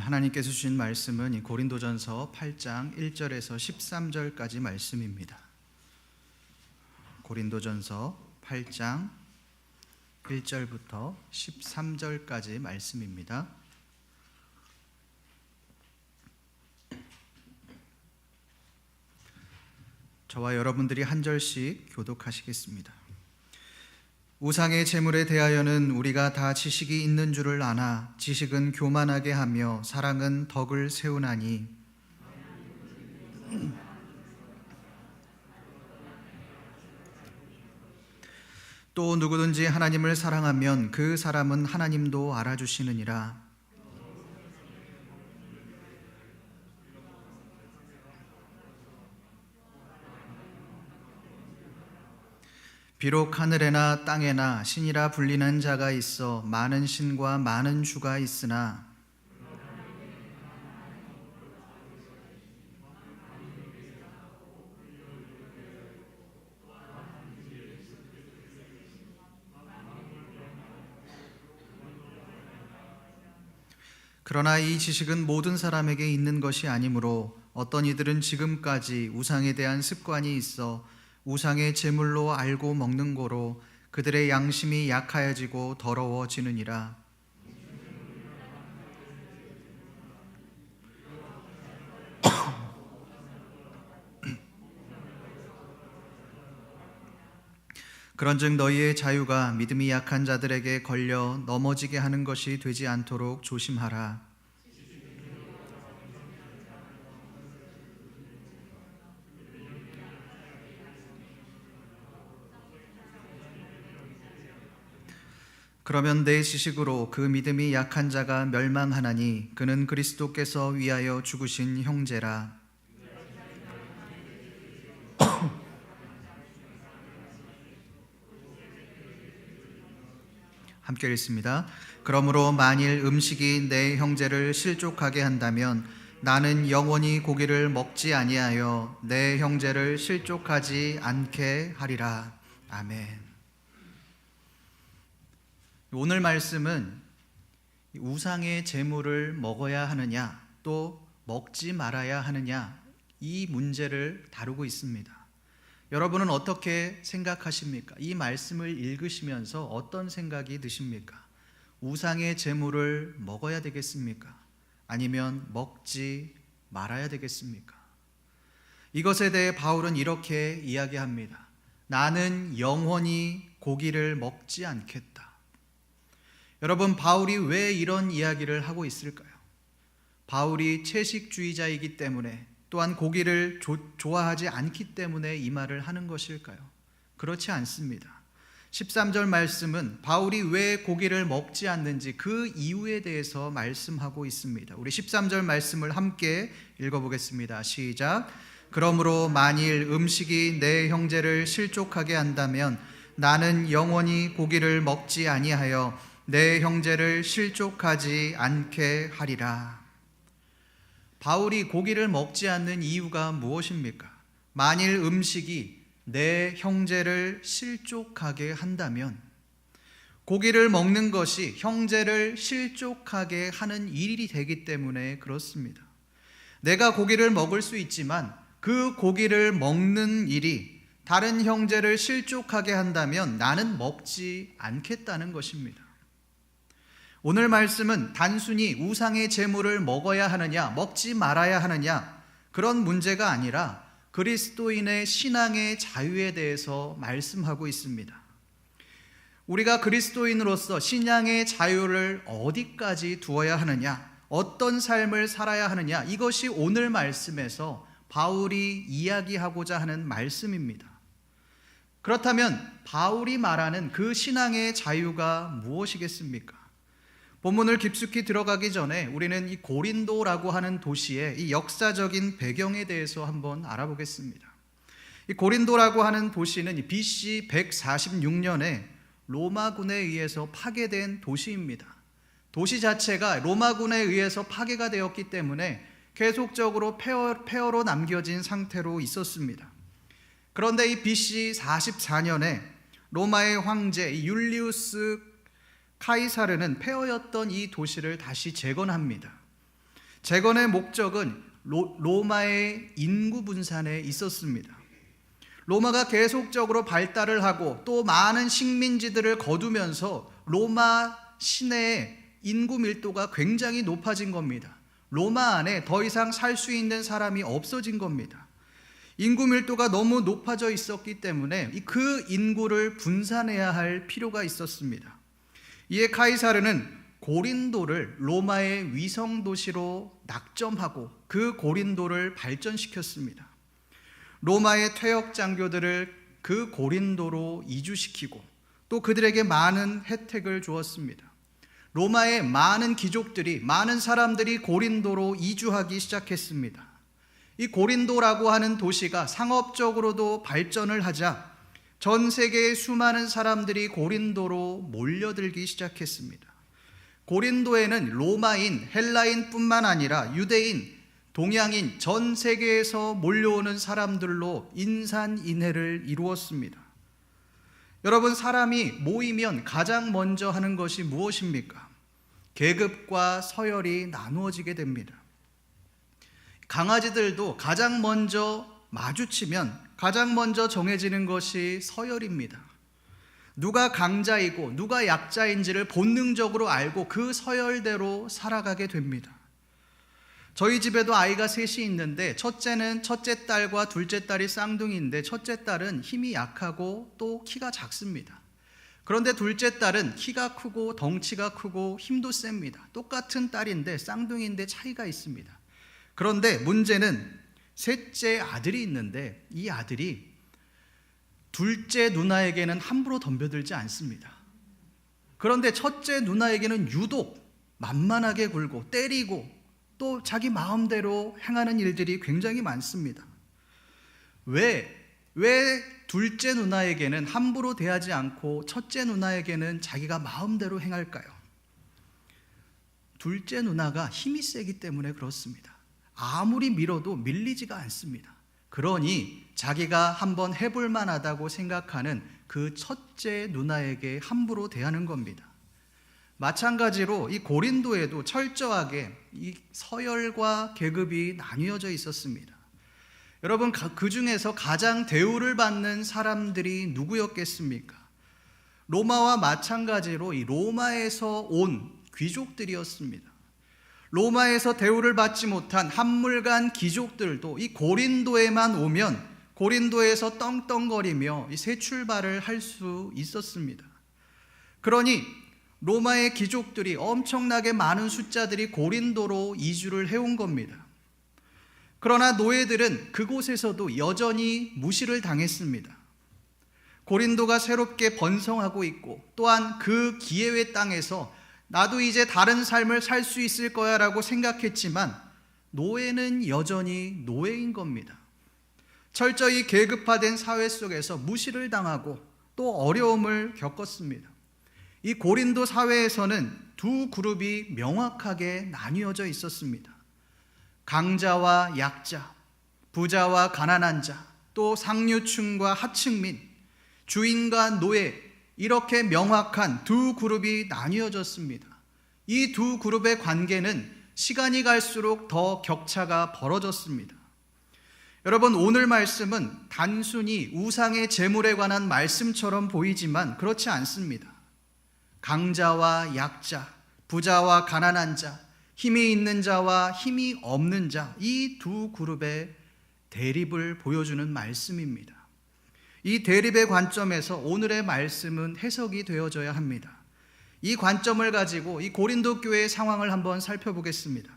하나님께서 주신 말씀은 이 고린도전서 8장 1절에서 13절까지 말씀입니다. 고린도전서 8장 1절부터 13절까지 말씀입니다. 저와 여러분들이 한 절씩 교독하시겠습니다. 우상의 제물에 대하여는 우리가 다 지식이 있는 줄을 아나 지식은 교만하게 하며 사랑은 덕을 세우나니 또 누구든지 하나님을 사랑하면 그 사람은 하나님도 알아주시느니라. 비록 하늘에나 땅에나 신이라 불리는 자가 있어 많은 신과 많은 주가 있으나 그러나 이 지식은 모든 사람에게 있는 것이 아니므로 어떤 이들은 지금까지 우상에 대한 습관이 있어 우상의 제물로 알고 먹는 거로 그들의 양심이 약하여지고 더러워지느니라. 그런즉 너희의 자유가 믿음이 약한 자들에게 걸려 넘어지게 하는 것이 되지 않도록 조심하라. 그러면 내 지식으로 그 믿음이 약한 자가 멸망하나니 그는 그리스도께서 위하여 죽으신 형제라. 함께 읽습니다. 그러므로 만일 음식이 내 형제를 실족하게 한다면 나는 영원히 고기를 먹지 아니하여 내 형제를 실족하지 않게 하리라. 아멘. 오늘 말씀은 우상의 제물을 먹어야 하느냐 또 먹지 말아야 하느냐 이 문제를 다루고 있습니다. 여러분은 어떻게 생각하십니까? 이 말씀을 읽으시면서 어떤 생각이 드십니까? 우상의 제물을 먹어야 되겠습니까? 아니면 먹지 말아야 되겠습니까? 이것에 대해 바울은 이렇게 이야기합니다. 나는 영원히 고기를 먹지 않겠다. 여러분, 바울이 왜 이런 이야기를 하고 있을까요? 바울이 채식주의자이기 때문에 또한 고기를 좋아하지 않기 때문에 이 말을 하는 것일까요? 그렇지 않습니다. 13절 말씀은 바울이 왜 고기를 먹지 않는지 그 이유에 대해서 말씀하고 있습니다. 우리 13절 말씀을 함께 읽어보겠습니다. 시작. 그러므로 만일 음식이 내 형제를 실족하게 한다면 나는 영원히 고기를 먹지 아니하여 내 형제를 실족하지 않게 하리라. 바울이 고기를 먹지 않는 이유가 무엇입니까? 만일 음식이 내 형제를 실족하게 한다면 고기를 먹는 것이 형제를 실족하게 하는 일이 되기 때문에 그렇습니다. 내가 고기를 먹을 수 있지만 그 고기를 먹는 일이 다른 형제를 실족하게 한다면 나는 먹지 않겠다는 것입니다. 오늘 말씀은 단순히 우상의 제물을 먹어야 하느냐, 먹지 말아야 하느냐 그런 문제가 아니라 그리스도인의 신앙의 자유에 대해서 말씀하고 있습니다. 우리가 그리스도인으로서 신앙의 자유를 어디까지 두어야 하느냐, 어떤 삶을 살아야 하느냐 이것이 오늘 말씀에서 바울이 이야기하고자 하는 말씀입니다. 그렇다면 바울이 말하는 그 신앙의 자유가 무엇이겠습니까? 본문을 깊숙이 들어가기 전에 우리는 이 고린도라고 하는 도시의 이 역사적인 배경에 대해서 한번 알아보겠습니다. 이 고린도라고 하는 도시는 BC 146년에 로마군에 의해서 파괴된 도시입니다. 도시 자체가 로마군에 의해서 파괴가 되었기 때문에 계속적으로 폐허로 남겨진 상태로 있었습니다. 그런데 이 BC 44년에 로마의 황제 율리우스 카이사르는 폐허였던 이 도시를 다시 재건합니다. 재건의 목적은 로마의 인구 분산에 있었습니다. 로마가 계속적으로 발달을 하고 또 많은 식민지들을 거두면서 로마 시내의 인구 밀도가 굉장히 높아진 겁니다. 로마 안에 더 이상 살 수 있는 사람이 없어진 겁니다. 인구 밀도가 너무 높아져 있었기 때문에 그 인구를 분산해야 할 필요가 있었습니다. 이에 카이사르는 고린도를 로마의 위성 도시로 낙점하고 그 고린도를 발전시켰습니다. 로마의 퇴역 장교들을 그 고린도로 이주시키고 또 그들에게 많은 혜택을 주었습니다. 로마의 많은 귀족들이, 많은 사람들이 고린도로 이주하기 시작했습니다. 이 고린도라고 하는 도시가 상업적으로도 발전을 하자 전 세계의 수많은 사람들이 고린도로 몰려들기 시작했습니다. 고린도에는 로마인, 헬라인뿐만 아니라 유대인, 동양인 전 세계에서 몰려오는 사람들로 인산인해를 이루었습니다. 여러분, 사람이 모이면 가장 먼저 하는 것이 무엇입니까? 계급과 서열이 나누어지게 됩니다. 강아지들도 가장 먼저 마주치면 가장 먼저 정해지는 것이 서열입니다. 누가 강자이고 누가 약자인지를 본능적으로 알고 그 서열대로 살아가게 됩니다. 저희 집에도 아이가 셋이 있는데 첫째 딸과 둘째 딸이 쌍둥이인데 첫째 딸은 힘이 약하고 또 키가 작습니다. 그런데 둘째 딸은 키가 크고 덩치가 크고 힘도 셉니다. 똑같은 딸인데 쌍둥이인데 차이가 있습니다. 그런데 문제는 셋째 아들이 있는데 이 아들이 둘째 누나에게는 함부로 덤벼들지 않습니다. 그런데 첫째 누나에게는 유독 만만하게 굴고 때리고 또 자기 마음대로 행하는 일들이 굉장히 많습니다. 왜 둘째 누나에게는 함부로 대하지 않고 첫째 누나에게는 자기가 마음대로 행할까요? 둘째 누나가 힘이 세기 때문에 그렇습니다. 아무리 밀어도 밀리지가 않습니다. 그러니 자기가 한번 해볼 만하다고 생각하는 그 첫째 누나에게 함부로 대하는 겁니다. 마찬가지로 이 고린도에도 철저하게 이 서열과 계급이 나뉘어져 있었습니다. 여러분, 그 중에서 가장 대우를 받는 사람들이 누구였겠습니까? 로마와 마찬가지로 이 로마에서 온 귀족들이었습니다. 로마에서 대우를 받지 못한 한물간 귀족들도 이 고린도에만 오면 고린도에서 떵떵거리며 새 출발을 할 수 있었습니다. 그러니 로마의 귀족들이 엄청나게 많은 숫자들이 고린도로 이주를 해온 겁니다. 그러나 노예들은 그곳에서도 여전히 무시를 당했습니다. 고린도가 새롭게 번성하고 있고 또한 그 기회의 땅에서 나도 이제 다른 삶을 살 수 있을 거야 라고 생각했지만 노예는 여전히 노예인 겁니다. 철저히 계급화된 사회 속에서 무시를 당하고 또 어려움을 겪었습니다. 이 고린도 사회에서는 두 그룹이 명확하게 나뉘어져 있었습니다. 강자와 약자, 부자와 가난한 자, 또 상류층과 하층민, 주인과 노예, 이렇게 명확한 두 그룹이 나뉘어졌습니다. 이 두 그룹의 관계는 시간이 갈수록 더 격차가 벌어졌습니다. 여러분, 오늘 말씀은 단순히 우상의 제물에 관한 말씀처럼 보이지만 그렇지 않습니다. 강자와 약자, 부자와 가난한 자, 힘이 있는 자와 힘이 없는 자, 이 두 그룹의 대립을 보여주는 말씀입니다. 이 대립의 관점에서 오늘의 말씀은 해석이 되어져야 합니다. 이 관점을 가지고 이 고린도 교회의 상황을 한번 살펴보겠습니다.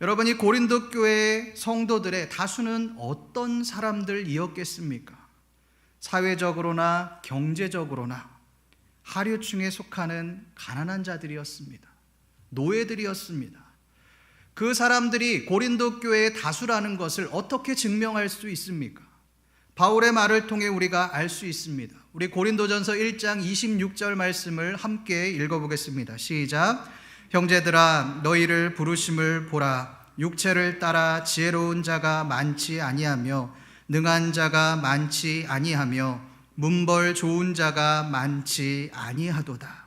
여러분, 이 고린도 교회의 성도들의 다수는 어떤 사람들이었겠습니까? 사회적으로나 경제적으로나 하류층에 속하는 가난한 자들이었습니다. 노예들이었습니다. 그 사람들이 고린도 교회의 다수라는 것을 어떻게 증명할 수 있습니까? 바울의 말을 통해 우리가 알 수 있습니다. 우리 고린도전서 1장 26절 말씀을 함께 읽어보겠습니다. 시작. 형제들아, 너희를 부르심을 보라. 육체를 따라 지혜로운 자가 많지 아니하며 능한 자가 많지 아니하며 문벌 좋은 자가 많지 아니하도다.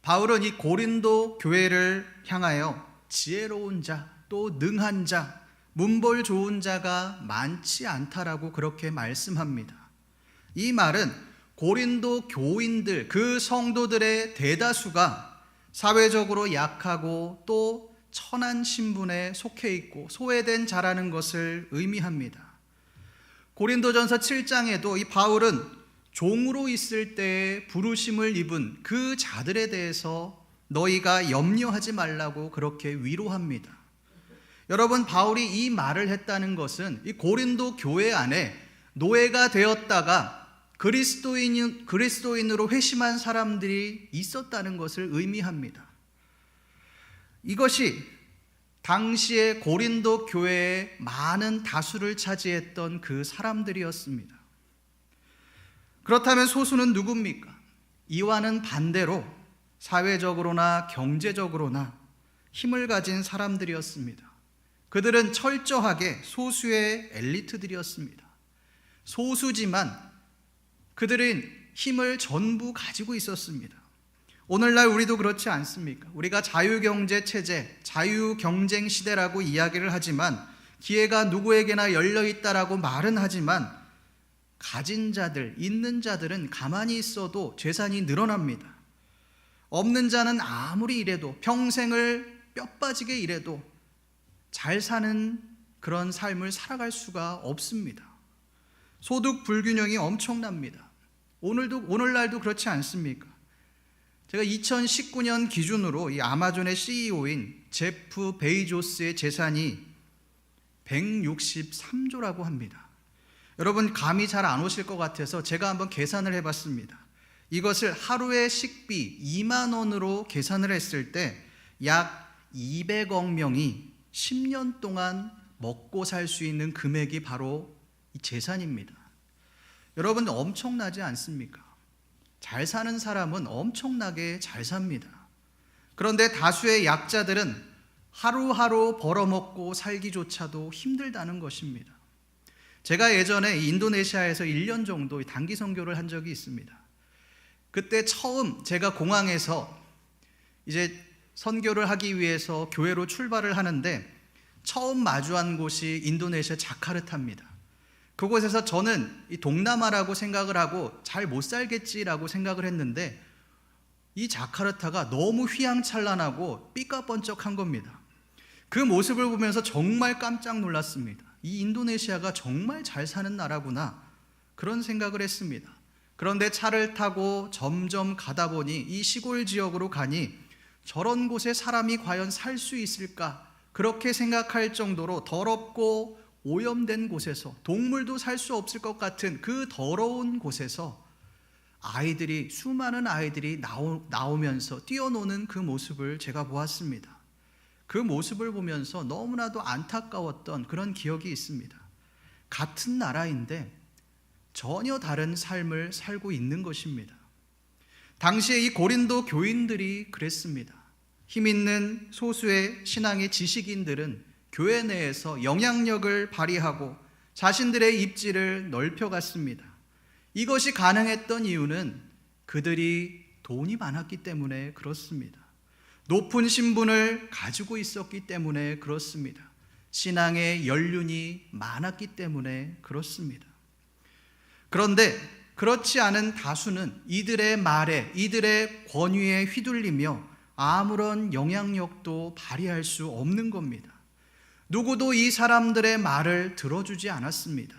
바울은 이 고린도 교회를 향하여 지혜로운 자, 또 능한 자, 문벌 좋은 자가 많지 않다라고 그렇게 말씀합니다. 이 말은 고린도 교인들, 그 성도들의 대다수가 사회적으로 약하고 또 천한 신분에 속해 있고 소외된 자라는 것을 의미합니다. 고린도전서 7장에도 이 바울은 종으로 있을 때에 부르심을 입은 그 자들에 대해서 너희가 염려하지 말라고 그렇게 위로합니다. 여러분, 바울이 이 말을 했다는 것은 이 고린도 교회 안에 노예가 되었다가 그리스도인으로 회심한 사람들이 있었다는 것을 의미합니다. 이것이 당시에 고린도 교회의 많은 다수를 차지했던 그 사람들이었습니다. 그렇다면 소수는 누굽니까? 이와는 반대로 사회적으로나 경제적으로나 힘을 가진 사람들이었습니다. 그들은 철저하게 소수의 엘리트들이었습니다. 소수지만 그들은 힘을 전부 가지고 있었습니다. 오늘날 우리도 그렇지 않습니까? 우리가 자유경제 체제, 자유경쟁 시대라고 이야기를 하지만 기회가 누구에게나 열려있다라고 말은 하지만 가진 자들, 있는 자들은 가만히 있어도 재산이 늘어납니다. 없는 자는 아무리 일해도 평생을 뼈 빠지게 일해도 잘 사는 그런 삶을 살아갈 수가 없습니다. 소득 불균형이 엄청납니다. 오늘날도 그렇지 않습니까? 제가 2019년 기준으로 이 아마존의 CEO인 제프 베이조스의 재산이 163조라고 합니다. 여러분, 감이 잘 안 오실 것 같아서 제가 한번 계산을 해봤습니다. 이것을 하루의 식비 2만 원으로 계산을 했을 때 약 200억 명이 10년 동안 먹고 살 수 있는 금액이 바로 이 재산입니다. 여러분, 엄청나지 않습니까? 잘 사는 사람은 엄청나게 잘 삽니다. 그런데 다수의 약자들은 하루하루 벌어먹고 살기조차도 힘들다는 것입니다. 제가 예전에 인도네시아에서 1년 정도 단기 선교를 한 적이 있습니다. 그때 처음 제가 공항에서 이제 선교를 하기 위해서 교회로 출발을 하는데 처음 마주한 곳이 인도네시아 자카르타입니다. 그곳에서 저는 이 동남아라고 생각을 하고 잘 못 살겠지라고 생각을 했는데 이 자카르타가 너무 휘황찬란하고 삐까번쩍한 겁니다. 그 모습을 보면서 정말 깜짝 놀랐습니다. 이 인도네시아가 정말 잘 사는 나라구나, 그런 생각을 했습니다. 그런데 차를 타고 점점 가다 보니 이 시골 지역으로 가니 저런 곳에 사람이 과연 살 수 있을까, 그렇게 생각할 정도로 더럽고 오염된 곳에서, 동물도 살 수 없을 것 같은 그 더러운 곳에서 수많은 아이들이 나오면서 뛰어노는 그 모습을 제가 보았습니다. 그 모습을 보면서 너무나도 안타까웠던 그런 기억이 있습니다. 같은 나라인데 전혀 다른 삶을 살고 있는 것입니다. 당시에 이 고린도 교인들이 그랬습니다. 힘 있는 소수의 신앙의 지식인들은 교회 내에서 영향력을 발휘하고 자신들의 입지를 넓혀갔습니다. 이것이 가능했던 이유는 그들이 돈이 많았기 때문에 그렇습니다. 높은 신분을 가지고 있었기 때문에 그렇습니다. 신앙의 연륜이 많았기 때문에 그렇습니다. 그런데 그렇지 않은 다수는 이들의 말에, 이들의 권위에 휘둘리며 아무런 영향력도 발휘할 수 없는 겁니다. 누구도 이 사람들의 말을 들어주지 않았습니다.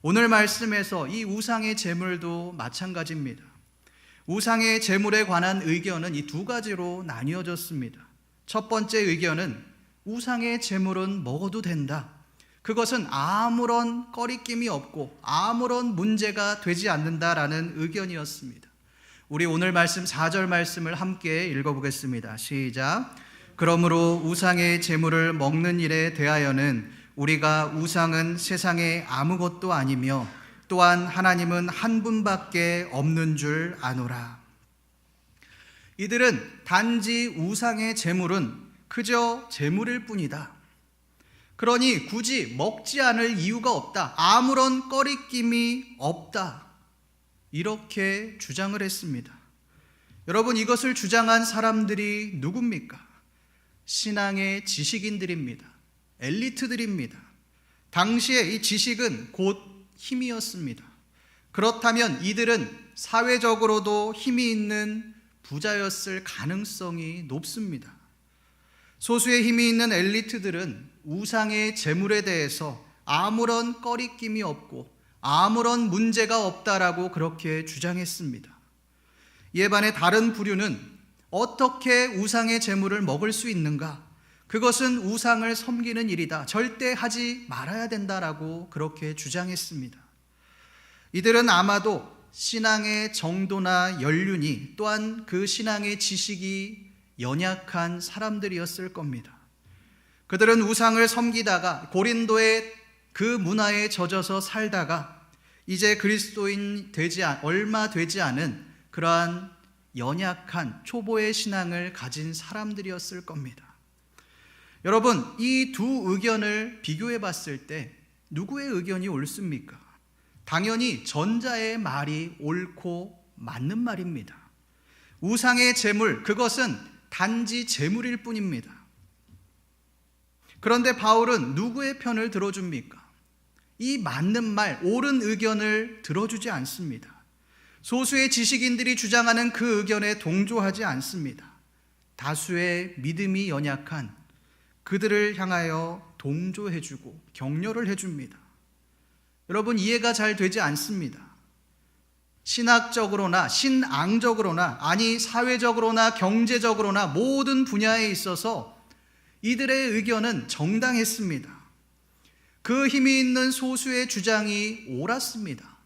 오늘 말씀에서 이 우상의 제물도 마찬가지입니다. 우상의 제물에 관한 의견은 이 두 가지로 나뉘어졌습니다. 첫 번째 의견은 우상의 제물은 먹어도 된다. 그것은 아무런 꺼리낌이 없고 아무런 문제가 되지 않는다라는 의견이었습니다. 우리 오늘 말씀 4절 말씀을 함께 읽어보겠습니다. 시작. 그러므로 우상의 제물을 먹는 일에 대하여는 우리가 우상은 세상에 아무것도 아니며 또한 하나님은 한 분밖에 없는 줄 아노라. 이들은 단지 우상의 제물은 그저 제물일 뿐이다. 그러니 굳이 먹지 않을 이유가 없다. 아무런 꺼리낌이 없다. 이렇게 주장을 했습니다. 여러분, 이것을 주장한 사람들이 누굽니까? 신앙의 지식인들입니다. 엘리트들입니다. 당시에 이 지식은 곧 힘이었습니다. 그렇다면 이들은 사회적으로도 힘이 있는 부자였을 가능성이 높습니다. 소수의 힘이 있는 엘리트들은 우상의 재물에 대해서 아무런 꺼리낌이 없고 아무런 문제가 없다라고 그렇게 주장했습니다. 이에 반해 다른 부류는 어떻게 우상의 재물을 먹을 수 있는가? 그것은 우상을 섬기는 일이다. 절대 하지 말아야 된다라고 그렇게 주장했습니다. 이들은 아마도 신앙의 정도나 연륜이 또한 그 신앙의 지식이 연약한 사람들이었을 겁니다. 그들은 우상을 섬기다가 고린도의 그 문화에 젖어서 살다가 이제 그리스도인 얼마 되지 않은 그러한 연약한 초보의 신앙을 가진 사람들이었을 겁니다. 여러분, 이 두 의견을 비교해 봤을 때 누구의 의견이 옳습니까? 당연히 전자의 말이 옳고 맞는 말입니다. 우상의 재물, 그것은 단지 재물일 뿐입니다. 그런데 바울은 누구의 편을 들어줍니까? 이 맞는 말, 옳은 의견을 들어주지 않습니다. 소수의 지식인들이 주장하는 그 의견에 동조하지 않습니다. 다수의 믿음이 연약한 그들을 향하여 동조해주고 격려를 해줍니다. 여러분, 이해가 잘 되지 않습니다. 신학적으로나 신앙적으로나 아니 사회적으로나 경제적으로나 모든 분야에 있어서 이들의 의견은 정당했습니다. 그 힘이 있는 소수의 주장이 옳았습니다.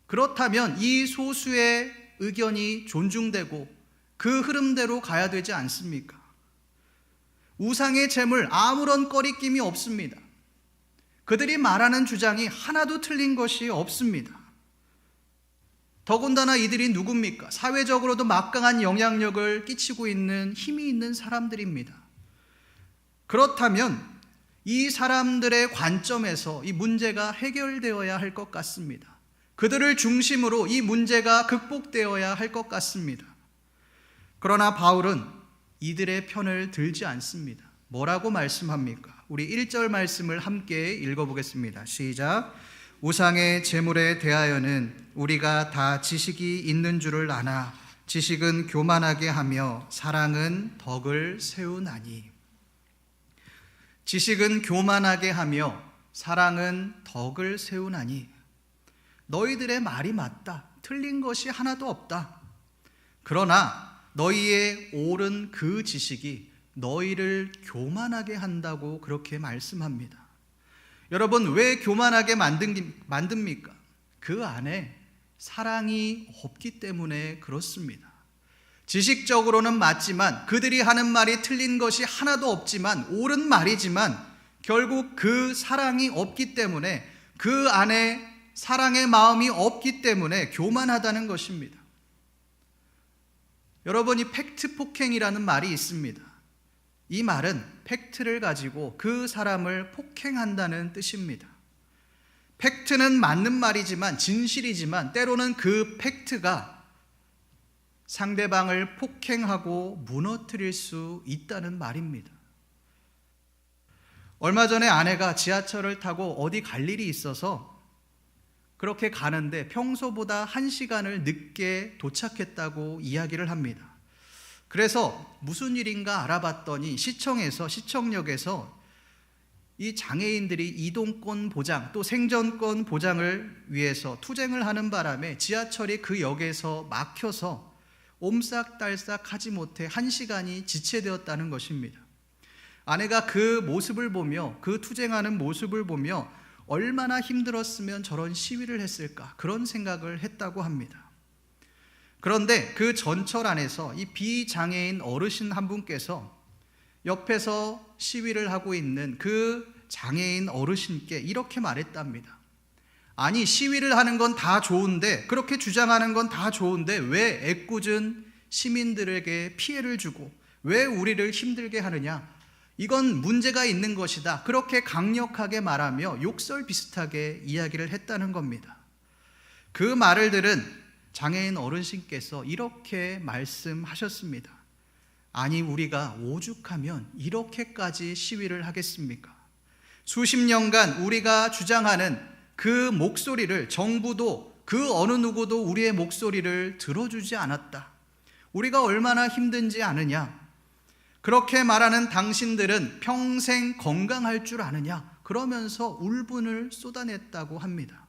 그렇다면 이 소수의 의견이 존중되고 그 흐름대로 가야 되지 않습니까? 우상의 재물 아무런 꺼리낌이 없습니다. 그들이 말하는 주장이 하나도 틀린 것이 없습니다. 더군다나 이들이 누굽니까? 사회적으로도 막강한 영향력을 끼치고 있는 힘이 있는 사람들입니다. 그렇다면 이 사람들의 관점에서 이 문제가 해결되어야 할 것 같습니다. 그들을 중심으로 이 문제가 극복되어야 할 것 같습니다. 그러나 바울은 이들의 편을 들지 않습니다. 뭐라고 말씀합니까? 우리 1절 말씀을 함께 읽어보겠습니다. 시작. 우상의 재물에 대하여는 우리가 다 지식이 있는 줄을 아나 지식은 교만하게 하며 사랑은 덕을 세우나니. 지식은 교만하게 하며 사랑은 덕을 세우나니. 너희들의 말이 맞다. 틀린 것이 하나도 없다. 그러나 너희의 옳은 그 지식이 너희를 교만하게 한다고 그렇게 말씀합니다. 여러분, 왜 교만하게 만듭니까? 그 안에 사랑이 없기 때문에 그렇습니다. 지식적으로는 맞지만 그들이 하는 말이 틀린 것이 하나도 없지만 옳은 말이지만 결국 그 사랑이 없기 때문에 그 안에 사랑의 마음이 없기 때문에 교만하다는 것입니다. 여러분이 팩트 폭행이라는 말이 있습니다. 이 말은 팩트를 가지고 그 사람을 폭행한다는 뜻입니다. 팩트는 맞는 말이지만 진실이지만 때로는 그 팩트가 상대방을 폭행하고 무너뜨릴 수 있다는 말입니다. 얼마 전에 아내가 지하철을 타고 어디 갈 일이 있어서 그렇게 가는데 평소보다 1시간을 늦게 도착했다고 이야기를 합니다. 그래서 무슨 일인가 알아봤더니 시청역에서 이 장애인들이 이동권 보장 또 생존권 보장을 위해서 투쟁을 하는 바람에 지하철이 그 역에서 막혀서 옴싹달싹 하지 못해 1시간이 지체되었다는 것입니다. 아내가 그 모습을 보며 그 투쟁하는 모습을 보며 얼마나 힘들었으면 저런 시위를 했을까 그런 생각을 했다고 합니다. 그런데 그 전철 안에서 이 비장애인 어르신 한 분께서 옆에서 시위를 하고 있는 그 장애인 어르신께 이렇게 말했답니다. 아니, 시위를 하는 건 다 좋은데, 그렇게 주장하는 건 다 좋은데 왜 애꿎은 시민들에게 피해를 주고 왜 우리를 힘들게 하느냐? 이건 문제가 있는 것이다. 그렇게 강력하게 말하며 욕설 비슷하게 이야기를 했다는 겁니다. 그 말을 들은 장애인 어르신께서 이렇게 말씀하셨습니다. 아니, 우리가 오죽하면 이렇게까지 시위를 하겠습니까? 수십 년간 우리가 주장하는 그 목소리를 정부도 그 어느 누구도 우리의 목소리를 들어주지 않았다. 우리가 얼마나 힘든지 아느냐? 그렇게 말하는 당신들은 평생 건강할 줄 아느냐? 그러면서 울분을 쏟아냈다고 합니다.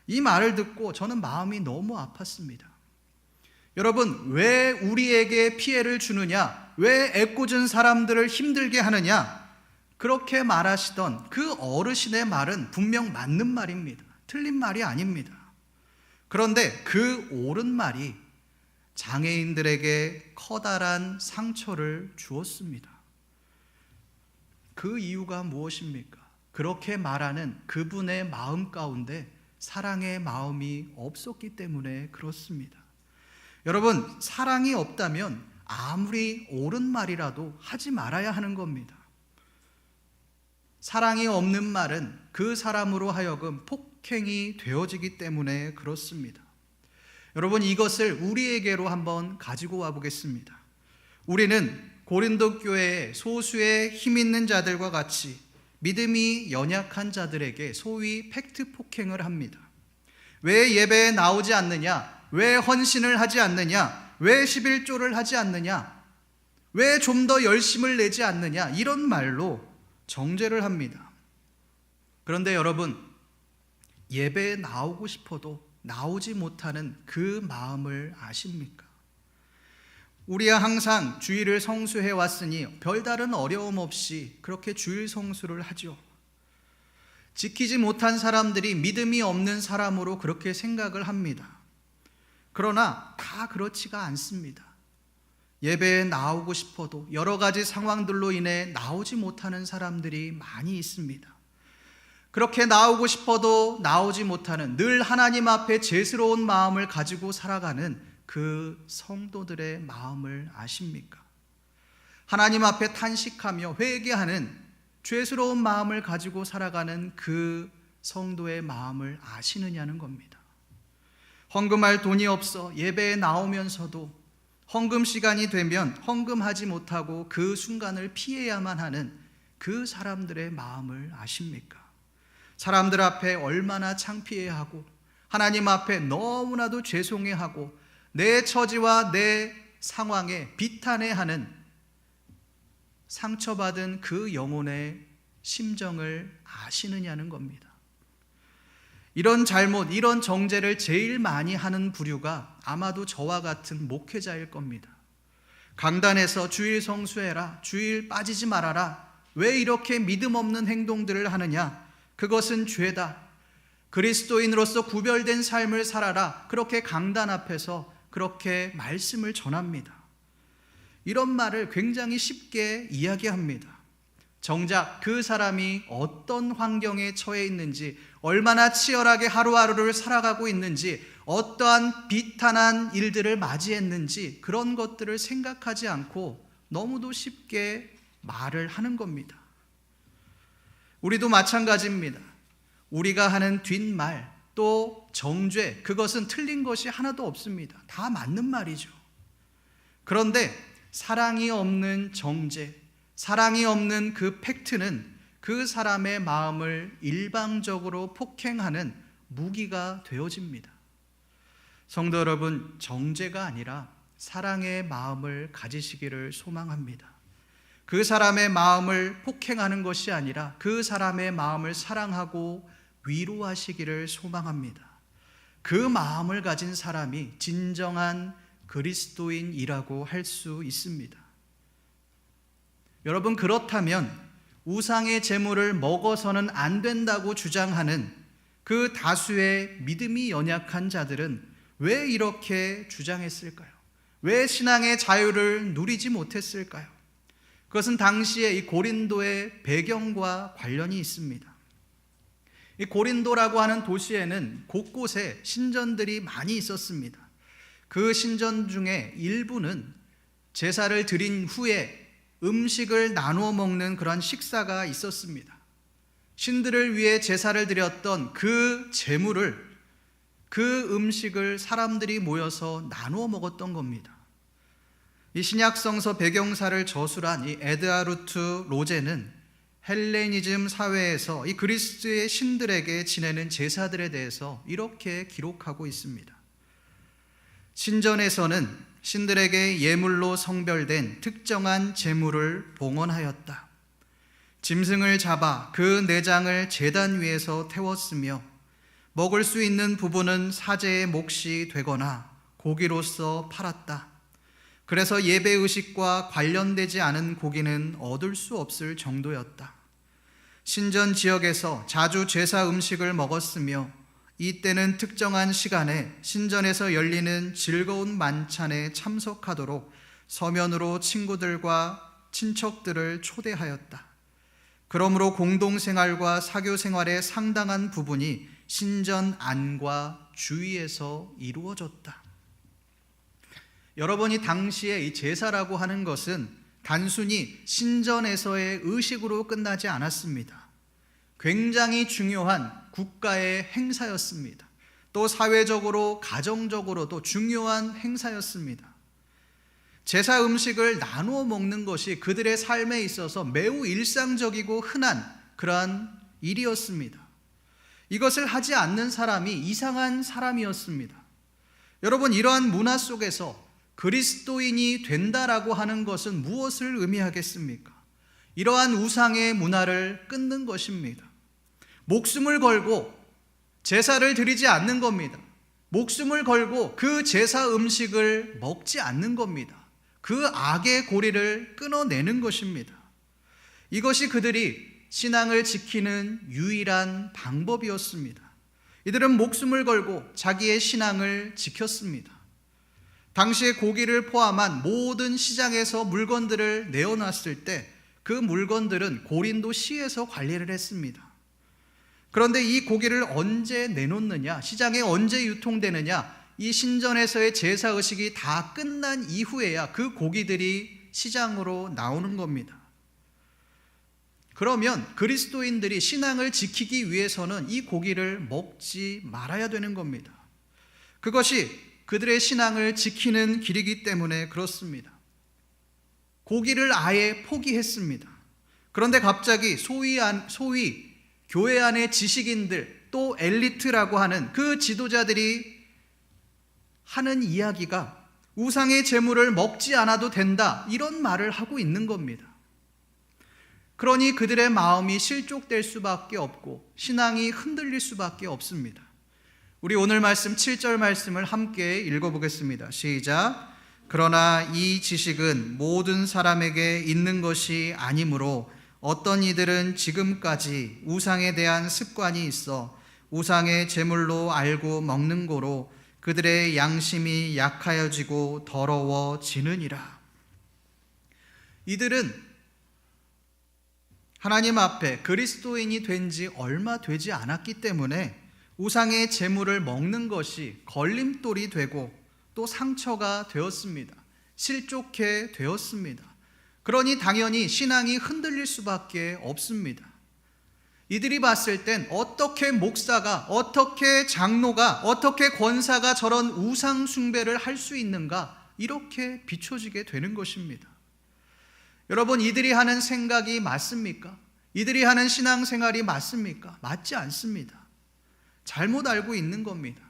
이 말을 듣고 저는 마음이 너무 아팠습니다. 여러분, 왜 우리에게 피해를 주느냐? 왜 애꿎은 사람들을 힘들게 하느냐? 그렇게 말하시던 그 어르신의 말은 분명 맞는 말입니다. 틀린 말이 아닙니다. 그런데 그 옳은 말이 장애인들에게 커다란 상처를 주었습니다. 그 이유가 무엇입니까? 그렇게 말하는 그분의 마음 가운데 사랑의 마음이 없었기 때문에 그렇습니다. 여러분, 사랑이 없다면 아무리 옳은 말이라도 하지 말아야 하는 겁니다. 사랑이 없는 말은 그 사람으로 하여금 폭행이 되어지기 때문에 그렇습니다. 여러분, 이것을 우리에게로 한번 가지고 와 보겠습니다. 우리는 고린도 교회의 소수의 힘 있는 자들과 같이 믿음이 연약한 자들에게 소위 팩트 폭행을 합니다. 왜 예배에 나오지 않느냐? 왜 헌신을 하지 않느냐? 왜 11조를 하지 않느냐? 왜 좀 더 열심을 내지 않느냐? 이런 말로 정죄를 합니다. 그런데 여러분, 예배에 나오고 싶어도 나오지 못하는 그 마음을 아십니까? 우리야 항상 주일을 성수해 왔으니 별다른 어려움 없이 그렇게 주일 성수를 하죠. 지키지 못한 사람들이 믿음이 없는 사람으로 그렇게 생각을 합니다. 그러나 다 그렇지가 않습니다. 예배에 나오고 싶어도 여러 가지 상황들로 인해 나오지 못하는 사람들이 많이 있습니다. 그렇게 나오고 싶어도 나오지 못하는, 늘 하나님 앞에 죄스러운 마음을 가지고 살아가는 그 성도들의 마음을 아십니까? 하나님 앞에 탄식하며 회개하는 죄스러운 마음을 가지고 살아가는 그 성도의 마음을 아시느냐는 겁니다. 헌금할 돈이 없어 예배에 나오면서도 헌금 시간이 되면 헌금하지 못하고 그 순간을 피해야만 하는 그 사람들의 마음을 아십니까? 사람들 앞에 얼마나 창피해하고 하나님 앞에 너무나도 죄송해하고 내 처지와 내 상황에 비탄해하는 상처받은 그 영혼의 심정을 아시느냐는 겁니다. 이런 잘못, 이런 정죄를 제일 많이 하는 부류가 아마도 저와 같은 목회자일 겁니다. 강단에서 주일 성수해라, 주일 빠지지 말아라, 왜 이렇게 믿음 없는 행동들을 하느냐, 그것은 죄다, 그리스도인으로서 구별된 삶을 살아라, 그렇게 강단 앞에서 그렇게 말씀을 전합니다. 이런 말을 굉장히 쉽게 이야기합니다. 정작 그 사람이 어떤 환경에 처해 있는지, 얼마나 치열하게 하루하루를 살아가고 있는지, 어떠한 비탄한 일들을 맞이했는지 그런 것들을 생각하지 않고 너무도 쉽게 말을 하는 겁니다. 우리도 마찬가지입니다. 우리가 하는 뒷말, 또 정죄, 그것은 틀린 것이 하나도 없습니다. 다 맞는 말이죠. 그런데 사랑이 없는 정죄, 사랑이 없는 그 팩트는 그 사람의 마음을 일방적으로 폭행하는 무기가 되어집니다. 성도 여러분, 정죄가 아니라 사랑의 마음을 가지시기를 소망합니다. 그 사람의 마음을 폭행하는 것이 아니라 그 사람의 마음을 사랑하고 위로하시기를 소망합니다. 그 마음을 가진 사람이 진정한 그리스도인이라고 할 수 있습니다. 여러분, 그렇다면 우상의 제물을 먹어서는 안 된다고 주장하는 그 다수의 믿음이 연약한 자들은 왜 이렇게 주장했을까요? 왜 신앙의 자유를 누리지 못했을까요? 그것은 당시에 이 고린도의 배경과 관련이 있습니다. 이 고린도라고 하는 도시에는 곳곳에 신전들이 많이 있었습니다. 그 신전 중에 일부는 제사를 드린 후에 음식을 나누어 먹는 그런 식사가 있었습니다. 신들을 위해 제사를 드렸던 그 제물을, 그 음식을 사람들이 모여서 나누어 먹었던 겁니다. 이 신약성서 배경사를 저술한 이 에드아루트 로제는 헬레니즘 사회에서 이 그리스의 신들에게 지내는 제사들에 대해서 이렇게 기록하고 있습니다. 신전에서는 신들에게 예물로 성별된 특정한 제물을 봉헌하였다. 짐승을 잡아 그 내장을 제단 위에서 태웠으며 먹을 수 있는 부분은 사제의 몫이 되거나 고기로서 팔았다. 그래서 예배의식과 관련되지 않은 고기는 얻을 수 없을 정도였다. 신전 지역에서 자주 제사 음식을 먹었으며 이때는 특정한 시간에 신전에서 열리는 즐거운 만찬에 참석하도록 서면으로 친구들과 친척들을 초대하였다. 그러므로 공동생활과 사교생활의 상당한 부분이 신전 안과 주위에서 이루어졌다. 여러분이 당시에 이 제사라고 하는 것은 단순히 신전에서의 의식으로 끝나지 않았습니다. 굉장히 중요한 국가의 행사였습니다. 또 사회적으로, 가정적으로도 중요한 행사였습니다. 제사 음식을 나누어 먹는 것이 그들의 삶에 있어서 매우 일상적이고 흔한 그러한 일이었습니다. 이것을 하지 않는 사람이 이상한 사람이었습니다. 여러분, 이러한 문화 속에서 그리스도인이 된다라고 하는 것은 무엇을 의미하겠습니까? 이러한 우상의 문화를 끊는 것입니다. 목숨을 걸고 제사를 드리지 않는 겁니다. 목숨을 걸고 그 제사 음식을 먹지 않는 겁니다. 그 악의 고리를 끊어내는 것입니다. 이것이 그들이 신앙을 지키는 유일한 방법이었습니다. 이들은 목숨을 걸고 자기의 신앙을 지켰습니다. 당시에 고기를 포함한 모든 시장에서 물건들을 내어놨을 때 그 물건들은 고린도 시에서 관리를 했습니다. 그런데 이 고기를 언제 내놓느냐, 시장에 언제 유통되느냐, 이 신전에서의 제사의식이 다 끝난 이후에야 그 고기들이 시장으로 나오는 겁니다. 그러면 그리스도인들이 신앙을 지키기 위해서는 이 고기를 먹지 말아야 되는 겁니다. 그것이 그들의 신앙을 지키는 길이기 때문에 그렇습니다. 고기를 아예 포기했습니다. 그런데 갑자기 소위 교회 안의 지식인들, 또 엘리트라고 하는 그 지도자들이 하는 이야기가 우상의 제물을 먹지 않아도 된다, 이런 말을 하고 있는 겁니다. 그러니 그들의 마음이 실족될 수밖에 없고 신앙이 흔들릴 수밖에 없습니다. 우리 오늘 말씀 7절 말씀을 함께 읽어보겠습니다. 시작. 그러나 이 지식은 모든 사람에게 있는 것이 아니므로 어떤 이들은 지금까지 우상에 대한 습관이 있어 우상의 제물로 알고 먹는 고로 그들의 양심이 약하여지고 더러워지느니라. 이들은 하나님 앞에 그리스도인이 된 지 얼마 되지 않았기 때문에 우상의 제물을 먹는 것이 걸림돌이 되고 또 상처가 되었습니다. 실족해 되었습니다. 그러니 당연히 신앙이 흔들릴 수밖에 없습니다. 이들이 봤을 땐 어떻게 목사가, 어떻게 장로가, 어떻게 권사가 저런 우상 숭배를 할 수 있는가, 이렇게 비춰지게 되는 것입니다. 여러분, 이들이 하는 생각이 맞습니까? 이들이 하는 신앙생활이 맞습니까? 맞지 않습니다. 잘못 알고 있는 겁니다.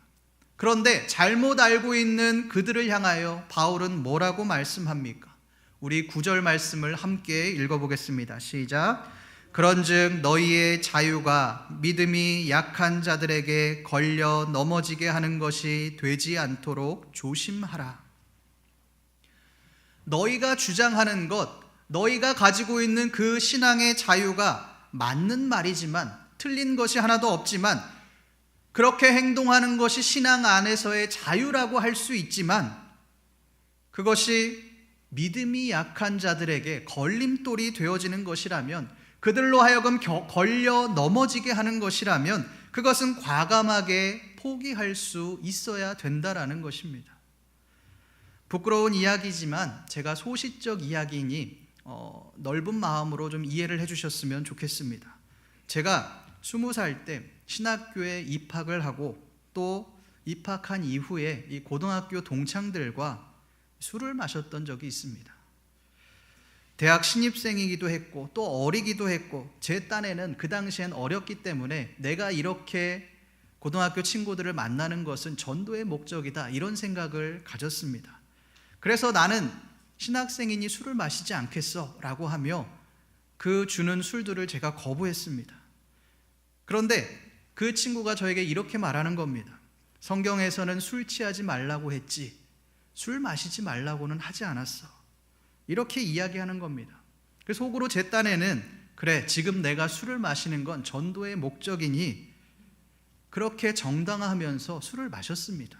그런데 잘못 알고 있는 그들을 향하여 바울은 뭐라고 말씀합니까? 우리 9절 말씀을 함께 읽어보겠습니다. 시작. 그런즉 너희의 자유가 믿음이 약한 자들에게 걸려 넘어지게 하는 것이 되지 않도록 조심하라. 너희가 주장하는 것, 너희가 가지고 있는 그 신앙의 자유가 맞는 말이지만, 틀린 것이 하나도 없지만, 그렇게 행동하는 것이 신앙 안에서의 자유라고 할 수 있지만, 그것이 믿음이 약한 자들에게 걸림돌이 되어지는 것이라면, 그들로 하여금 걸려 넘어지게 하는 것이라면, 그것은 과감하게 포기할 수 있어야 된다라는 것입니다. 부끄러운 이야기지만 제가 소시적 이야기이니 넓은 마음으로 좀 이해를 해주셨으면 좋겠습니다. 제가 20살 때 신학교에 입학을 하고 또 입학한 이후에 이 고등학교 동창들과 술을 마셨던 적이 있습니다. 대학 신입생이기도 했고 또 어리기도 했고 제 딴에는 그 당시엔 어렸기 때문에 내가 이렇게 고등학교 친구들을 만나는 것은 전도의 목적이다 이런 생각을 가졌습니다. 그래서 나는 신학생이니 술을 마시지 않겠어 라고 하며 그 주는 술들을 제가 거부했습니다. 그런데 그 친구가 저에게 이렇게 말하는 겁니다. 성경에서는 술 취하지 말라고 했지 술 마시지 말라고는 하지 않았어. 이렇게 이야기하는 겁니다. 그래서 속으로 제 딴에는 그래 지금 내가 술을 마시는 건 전도의 목적이니 그렇게 정당화하면서 술을 마셨습니다.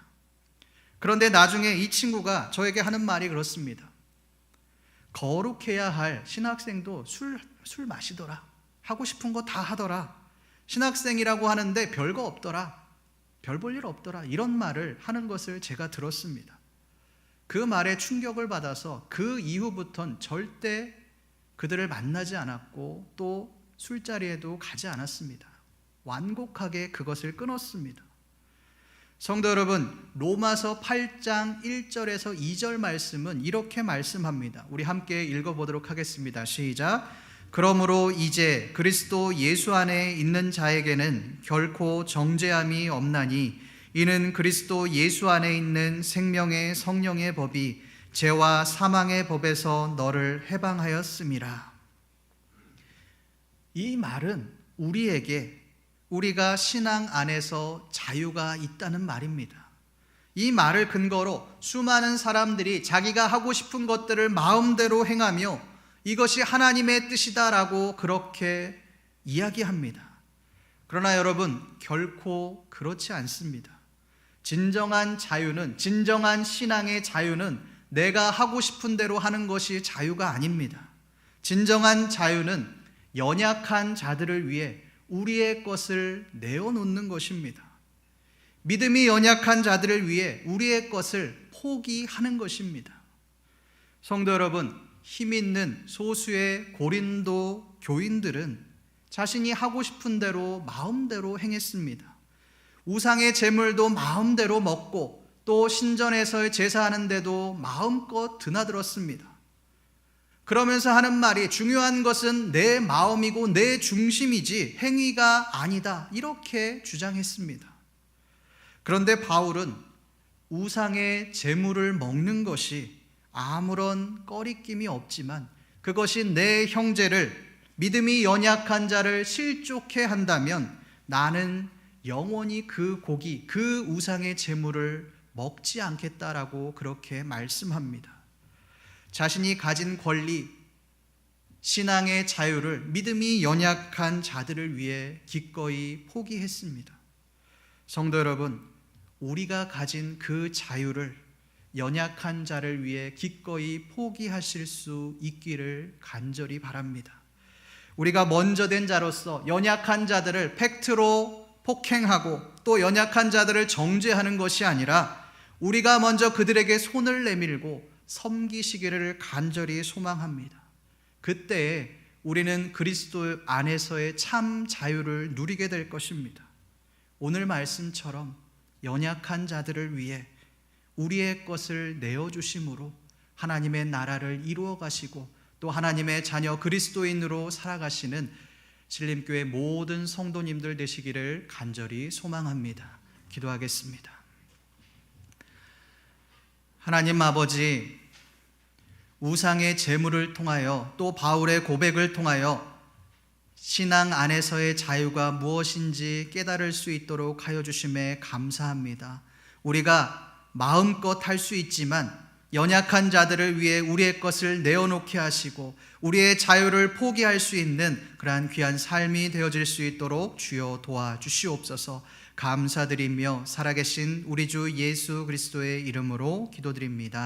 그런데 나중에 이 친구가 저에게 하는 말이 그렇습니다. 거룩해야 할 신학생도 술 마시더라. 하고 싶은 거 다 하더라. 신학생이라고 하는데 별거 없더라. 별 볼 일 없더라. 이런 말을 하는 것을 제가 들었습니다. 그 말에 충격을 받아서 그 이후부터는 절대 그들을 만나지 않았고 또 술자리에도 가지 않았습니다. 완곡하게 그것을 끊었습니다. 성도 여러분, 로마서 8장 1절에서 2절 말씀은 이렇게 말씀합니다. 우리 함께 읽어보도록 하겠습니다. 시작. 그러므로 이제 그리스도 예수 안에 있는 자에게는 결코 정죄함이 없나니 이는 그리스도 예수 안에 있는 생명의 성령의 법이 죄와 사망의 법에서 너를 해방하였음이라. 이 말은 우리가 신앙 안에서 자유가 있다는 말입니다. 이 말을 근거로 수많은 사람들이 자기가 하고 싶은 것들을 마음대로 행하며 이것이 하나님의 뜻이다라고 그렇게 이야기합니다. 그러나 여러분, 결코 그렇지 않습니다. 진정한 자유는, 진정한 신앙의 자유는 내가 하고 싶은 대로 하는 것이 자유가 아닙니다. 진정한 자유는 연약한 자들을 위해 우리의 것을 내어놓는 것입니다. 믿음이 연약한 자들을 위해 우리의 것을 포기하는 것입니다. 성도 여러분, 힘 있는 소수의 고린도 교인들은 자신이 하고 싶은 대로 마음대로 행했습니다. 우상의 제물도 마음대로 먹고 또 신전에서 제사하는데도 마음껏 드나들었습니다. 그러면서 하는 말이 중요한 것은 내 마음이고 내 중심이지 행위가 아니다 이렇게 주장했습니다. 그런데 바울은 우상의 제물을 먹는 것이 아무런 꺼리낌이 없지만 그것이 내 형제를, 믿음이 연약한 자를 실족해 한다면 나는 영원히 그 고기, 그 우상의 제물을 먹지 않겠다라고 그렇게 말씀합니다. 자신이 가진 권리, 신앙의 자유를 믿음이 연약한 자들을 위해 기꺼이 포기했습니다. 성도 여러분, 우리가 가진 그 자유를 연약한 자를 위해 기꺼이 포기하실 수 있기를 간절히 바랍니다. 우리가 먼저 된 자로서 연약한 자들을 팩트로 폭행하고 또 연약한 자들을 정죄하는 것이 아니라 우리가 먼저 그들에게 손을 내밀고 섬기시기를 간절히 소망합니다. 그때에 우리는 그리스도 안에서의 참 자유를 누리게 될 것입니다. 오늘 말씀처럼 연약한 자들을 위해 우리의 것을 내어주심으로 하나님의 나라를 이루어 가시고 또 하나님의 자녀 그리스도인으로 살아가시는 신림교회 모든 성도님들 되시기를 간절히 소망합니다. 기도하겠습니다. 하나님 아버지, 우상의 제물을 통하여 또 바울의 고백을 통하여 신앙 안에서의 자유가 무엇인지 깨달을 수 있도록 하여 주심에 감사합니다. 우리가 마음껏 할 수 있지만 연약한 자들을 위해 우리의 것을 내어놓게 하시고 우리의 자유를 포기할 수 있는 그러한 귀한 삶이 되어질 수 있도록 주여 도와주시옵소서. 감사드리며 살아계신 우리 주 예수 그리스도의 이름으로 기도드립니다.